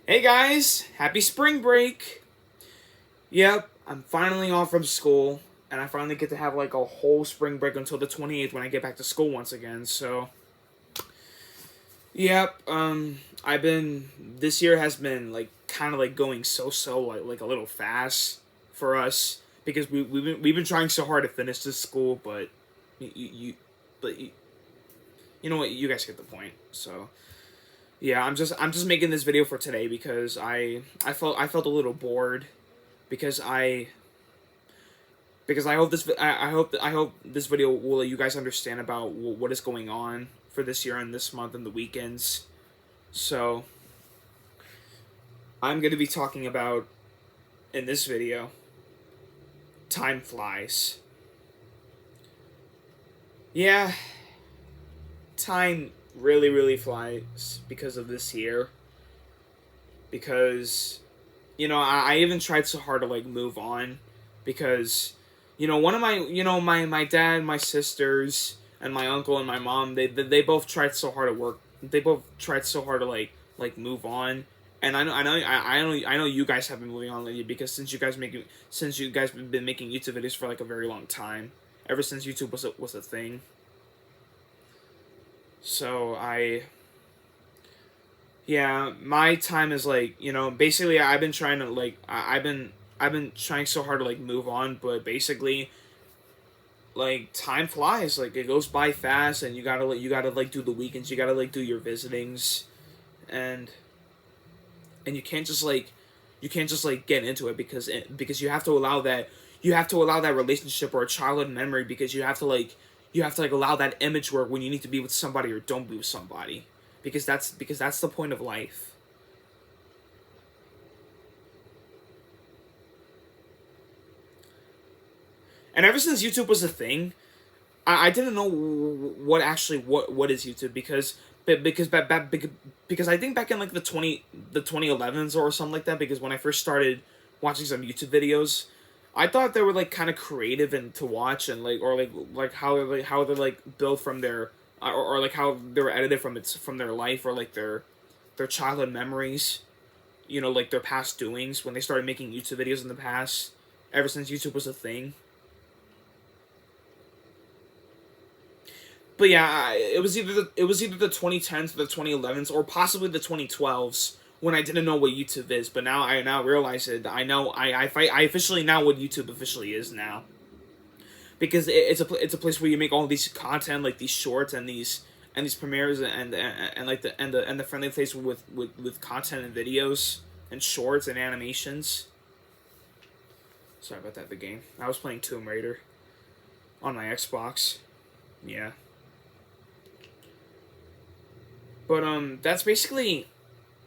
Hey guys, happy spring break! Yep, I'm finally off from school, and I finally get to have like a whole spring break until the 28th when I get back to school once again. So, yep, I've been this year has been like kind of like going so like a little fast for us because we've been trying so hard to finish this school, but you but you know what, you guys get the point. So, yeah, I'm just making this video for today because I felt a little bored because I hope I hope this video will let you guys understand about what is going on for this year and this month and the weekends. So I'm gonna be talking about in this video, time flies. Yeah, time really flies because of this year. Because I even tried so hard to like move on because one of my my dad, my sisters, and my uncle and my mom, they both tried so hard to work. They both tried so hard to like move on. And I know you guys have been moving on lately because since you guys have been making YouTube videos for like a very long time, ever since YouTube was a thing. So yeah, my time is like, basically I've been trying to like I've been trying so hard to like move on, but basically like time flies, like it goes by fast, and you gotta like do the weekends, you gotta like do your visitings, and you can't just like get into it because you have to allow that relationship or a childhood memory because you have to like allow that image work when you need to be with somebody or don't be with somebody because that's the point of life. And ever since YouTube was a thing, I didn't know what is YouTube because I think back in like the 2011s or something like that, because when I first started watching some YouTube videos, I thought they were like kind of creative and to watch, and like or like how they're like built from their or like how they were edited from their life, or like their childhood memories, like their past doings when they started making YouTube videos in the past, ever since YouTube was a thing. But yeah, it was either the 2010s or the 2011s or possibly the 2012s when I didn't know what YouTube is. But now I now realize it. I officially know what YouTube officially is now, because it's a place where you make all these content, like these shorts and these premieres, and like the friendly place with content and videos and shorts and animations. Sorry about that. The game I was playing Tomb Raider on my Xbox. Yeah. But that's basically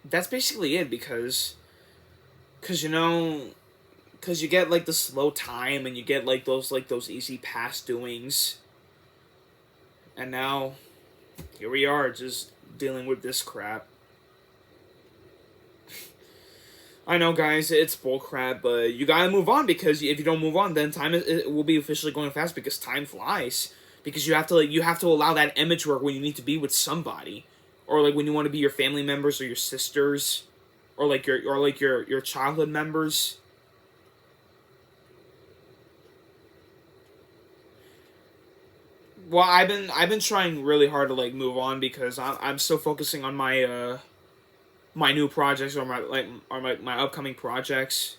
it, because because you get like the slow time, and you get like those easy past doings, and now here we are just dealing with this crap. I know, guys, it's bullcrap, but you gotta move on, because if you don't move on, then it will be officially going fast because time flies. Because you have to allow that image work when you need to be with somebody, or like when you want to be your family members or your sisters, or like your childhood members. Well, I've been trying really hard to like move on because I'm still focusing on my new projects, or my upcoming projects.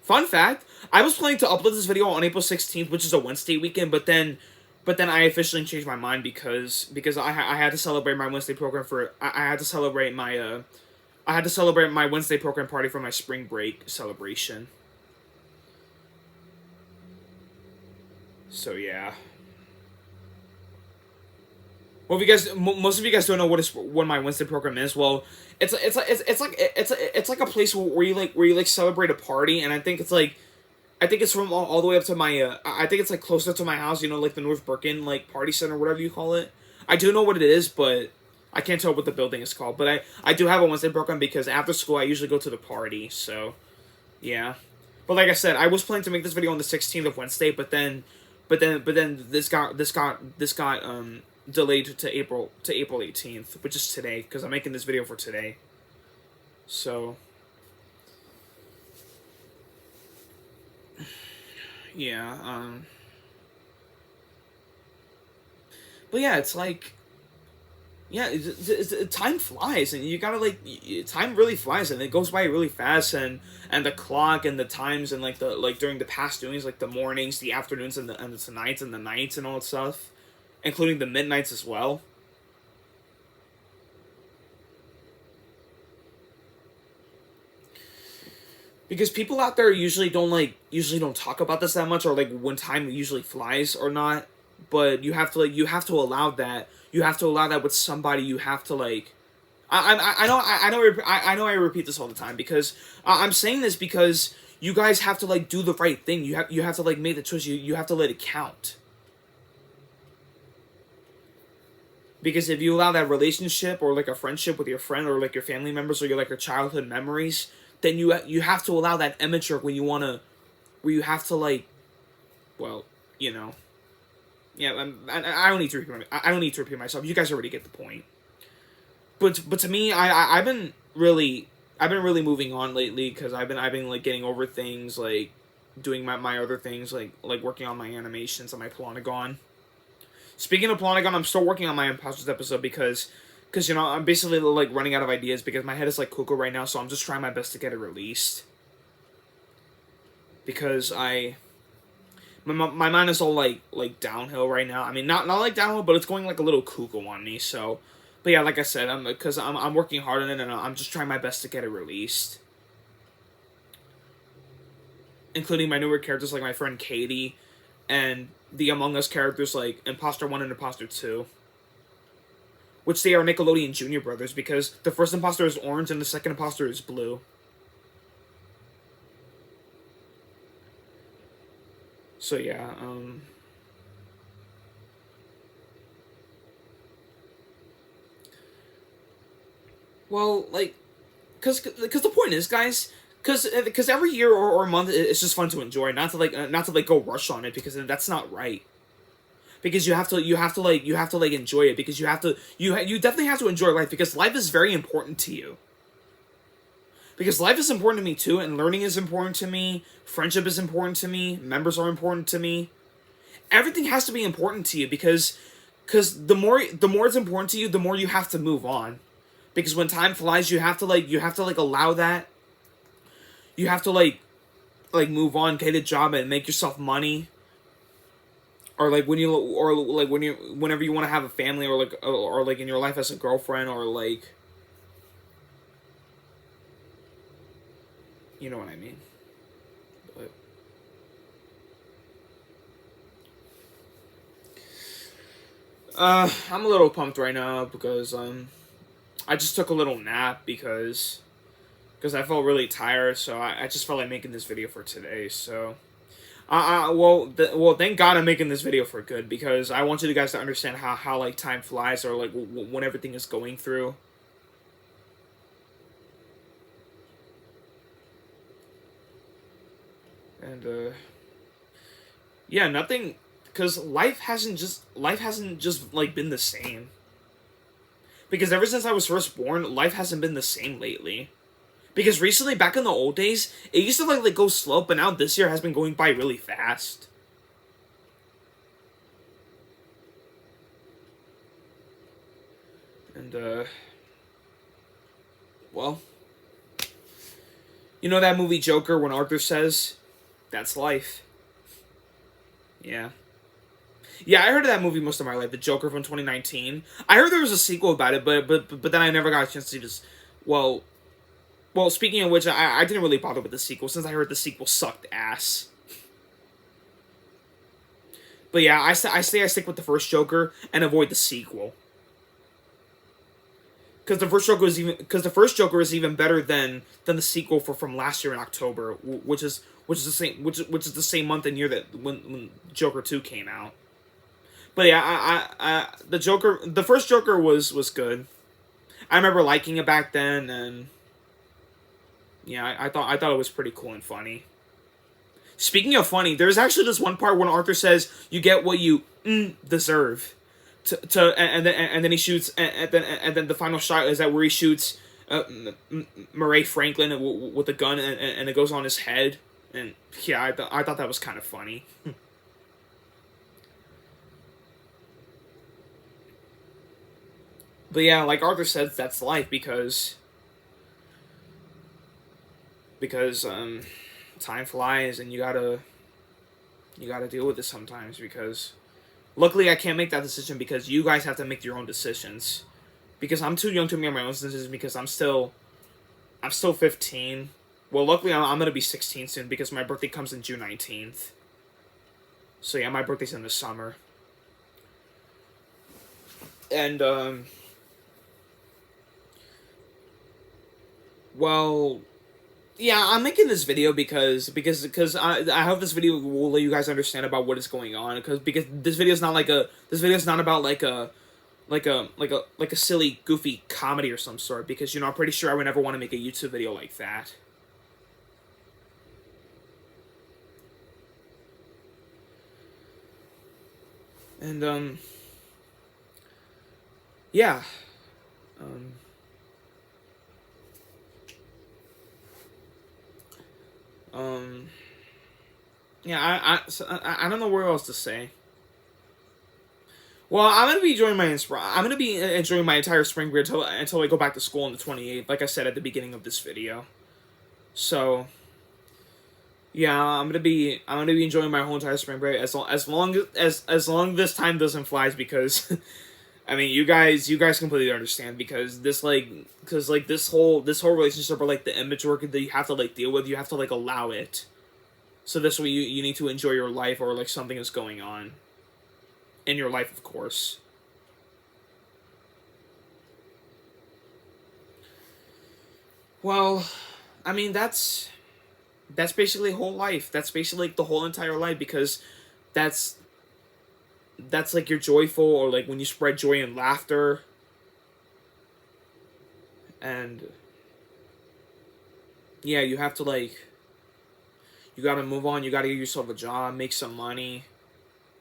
Fun fact: I was planning to upload this video on April 16th, which is a Wednesday weekend, but then I officially changed my mind because I had to celebrate my Wednesday program for I had to celebrate my Wednesday program party for my spring break celebration. So yeah. Well, if you guys, most of you guys don't know what my Wednesday program is. Well, it's like a place where you like celebrate a party, and I think it's from all the way up to my I think it's like closer to my house. Like the North Birkin like party center, whatever you call it. I do know what it is, but I can't tell what the building is called. But I do have a Wednesday program because after school I usually go to the party. So yeah. But like I said, I was planning to make this video on the 16th of Wednesday, but then this got delayed to April 18th, which is today, because I'm making this video for today. So, yeah, but yeah, it's like, yeah, time flies, and you gotta like, time really flies, and it goes by really fast, and the clock and the times and like the like during the past doings, like the mornings, the afternoons, and the nights and all that stuff, including the midnights as well. Because people out there usually don't talk about this that much, or like when time usually flies or not. But you have to allow that, with somebody. You have to like, I know I repeat this all the time, because I'm saying this because you guys have to like do the right thing. You have to like make the choice. You have to let it count. Because if you allow that relationship or like a friendship with your friend or like your family members or your childhood memories, then you have to allow that immature when you wanna, where you have to like, well, you know, yeah. I don't need to repeat. I don't need to repeat myself. You guys already get the point. But to me, I've been really moving on lately, because I've been like getting over things, like doing my other things, like working on my animations on my Plonagon. Speaking of Plonagon, I'm still working on my Imposters episode, because you know, I'm basically like running out of ideas, because my head is like cuckoo right now, so I'm just trying my best to get it released. Because my mind is all like downhill right now. I mean, not like downhill, but it's going like a little cuckoo on me. So, but yeah, like I said, I'm working hard on it, and I'm just trying my best to get it released, including my newer characters like my friend Katie, and the Among Us characters like Imposter 1 and Imposter 2. Which they are Nickelodeon Junior brothers, because the first imposter is orange and the second imposter is blue. So yeah, well, like, cause the point is, guys, cause every year or month it's just fun to enjoy, not to like go rush on it, because that's not right. Because you have to like enjoy it, because you definitely have to enjoy life, because life is very important to you. Because life is important to me too, and learning is important to me, friendship is important to me, members are important to me. Everything has to be important to you, because the more it's important to you, the more you have to move on. Because when time flies, you have to like allow that. You have to like move on, get a job, and make yourself money. Or like whenever you want to have a family, or like in your life as a girlfriend, or like, you know what I mean. But I'm a little pumped right now, because I just took a little nap, because I felt really tired, so I just felt like making this video for today. So well, thank God I'm making this video for good, because I want you guys to understand how like time flies, or like when everything is going through. And yeah, nothing, because life hasn't just like been the same. Because ever since I was first born, life hasn't been the same lately. Because recently, back in the old days, it used to like go slow, but now this year has been going by really fast. And well, you know that movie Joker, when Arthur says, "That's life." Yeah. Yeah, I heard of that movie most of my life, The Joker from 2019. I heard there was a sequel about it, but then I never got a chance to just, well, speaking of which, I didn't really bother with the sequel, since I heard the sequel sucked ass. But yeah, I stick with the first Joker and avoid the sequel. Because the first Joker is even better than the sequel from last year in October, which is the same month and year that when Joker 2 came out. But yeah, the first Joker was good. I remember liking it back then, and yeah, I thought it was pretty cool and funny. Speaking of funny, there's actually this one part when Arthur says, "You get what you deserve," and then he shoots, and then the final shot is that where he shoots Murray Franklin with a gun, and it goes on his head, and yeah, I thought that was kind of funny. But yeah, like Arthur says, that's life because time flies, and you gotta deal with it sometimes. Because luckily I can't make that decision, because you guys have to make your own decisions. Because I'm too young to make my own decisions, because I'm still 15. Well, luckily I'm gonna be 16 soon, because my birthday comes in June 19th. So yeah, my birthday's in the summer. And well, yeah, I'm making this video because I hope this video will let you guys understand about what is going on. Because this video is not about like a silly goofy comedy or some sort. Because I'm pretty sure I would never want to make a YouTube video like that. And yeah, um. Um, yeah, I don't know what else to say. Well, I'm gonna be enjoying my entire spring break until I go back to school on the 28th, like I said at the beginning of this video. So, yeah, I'm gonna be enjoying my whole entire spring break as long as this time doesn't fly, because I mean, you guys completely understand, because this whole relationship, or like the image work that you have to like deal with, you have to like allow it. So this way you need to enjoy your life, or like something is going on in your life, of course. Well, I mean, that's basically whole life. That's basically like the whole entire life, because that's that's like your joyful, or like when you spread joy and laughter. And yeah, you gotta move on. You gotta get yourself a job, make some money,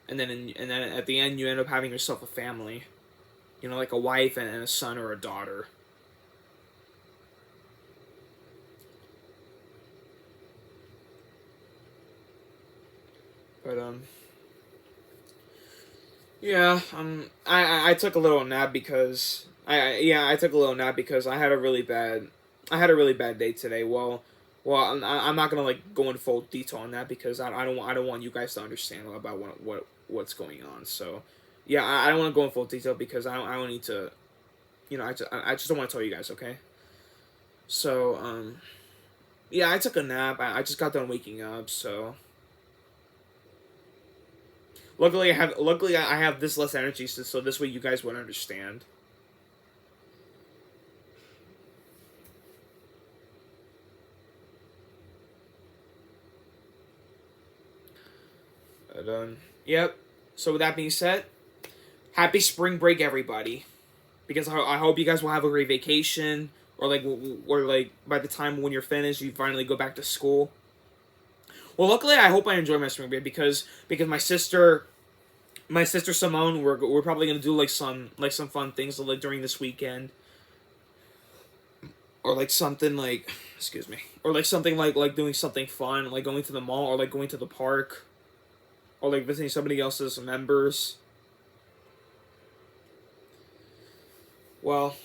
and then at the end you end up having yourself a family. Like a wife and a son or a daughter. But yeah, I took a little nap because I took a little nap because I had a really bad day today. Well, I'm not gonna like go in full detail on that, because I don't want you guys to understand about what's going on. So yeah, I don't want to go in full detail, because I don't need to, I just don't want to tell you guys. Okay. So yeah, I took a nap. I just got done waking up. So luckily I have this less energy, so this way you guys would understand. But yep. So with that being said, happy spring break, everybody. Because I hope you guys will have a great vacation, or like by the time when you're finished, you finally go back to school. Well, luckily I hope I enjoy my spring break, because my sister Simone, we're probably gonna do like some fun things like during this weekend, or like something like, excuse me, or like something like doing something fun, like going to the mall, or like going to the park, or like visiting somebody else's members. Well,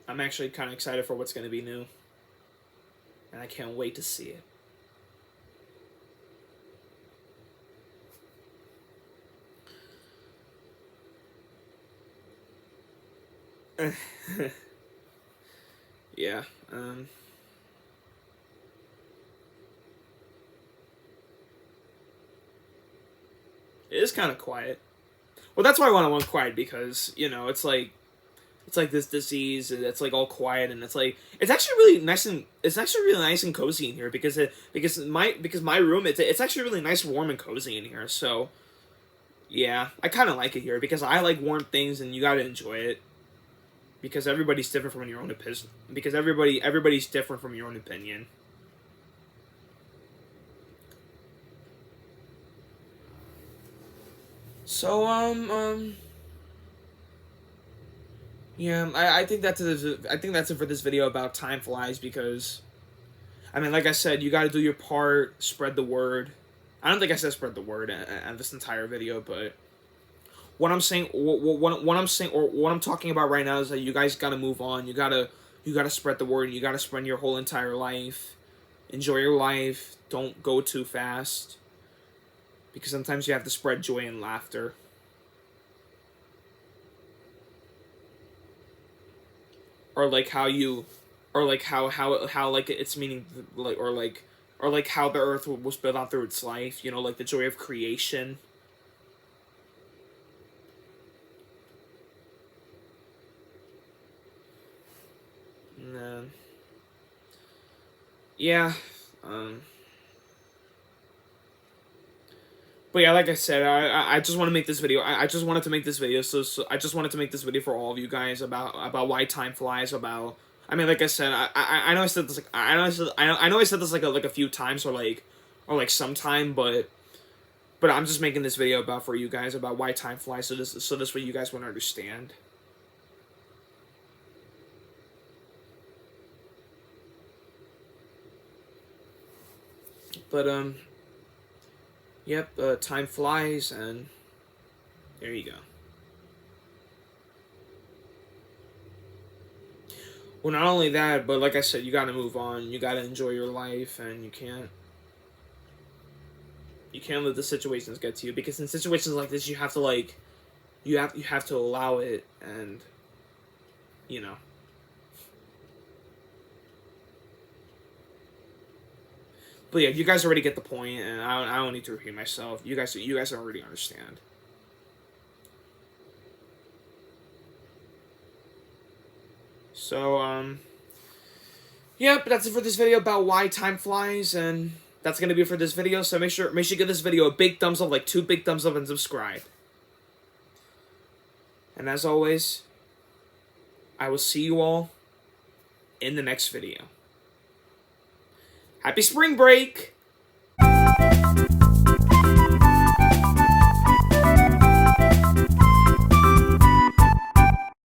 I'm actually kind of excited for what's gonna be new, and I can't wait to see it. Yeah. It is kind of quiet. Well, that's why I want quiet, because it's like this disease, and it's like all quiet, and it's actually really nice and cozy in here, because my room, it's actually really nice, warm and cozy in here. So yeah, I kind of like it here, because I like warm things, and you gotta enjoy it, because everybody's different from your own opinion. Because everybody's different from your own opinion. So Yeah, I think I think that's it for this video about time flies, because I mean, like I said, you got to do your part, spread the word. I don't think I said spread the word in this entire video, but what I'm saying, or what I'm talking about right now is that you guys got to move on. You gotta spread the word. You gotta spend your whole entire life. Enjoy your life. Don't go too fast, because sometimes you have to spread joy and laughter. Or like how you, or like how like it's meaning, like, or like how the earth was built out through its life, you know, like the joy of creation. And then, yeah, um but yeah, like I said, I just want to make this video. I just wanted to make this video, so I just wanted to make this video for all of you guys about why time flies. About, I mean, like I said, I know I said this, like, I know I said this like a few times, or like sometime, but I'm just making this video about for you guys about why time flies, so this way you guys want to understand. But yep, time flies, and there you go. Well, not only that, but like I said, you gotta move on. You gotta enjoy your life, and you can't let the situations get to you, because in situations like this, you have to, like, you have to allow it, and you know. But yeah, you guys already get the point, and I don't need to repeat myself. You guys already understand. So yeah, but that's it for this video about why time flies, and that's gonna be it for this video. So make sure you give this video a big thumbs up, like 2 big thumbs up, and subscribe. And as always, I will see you all in the next video. Happy spring break!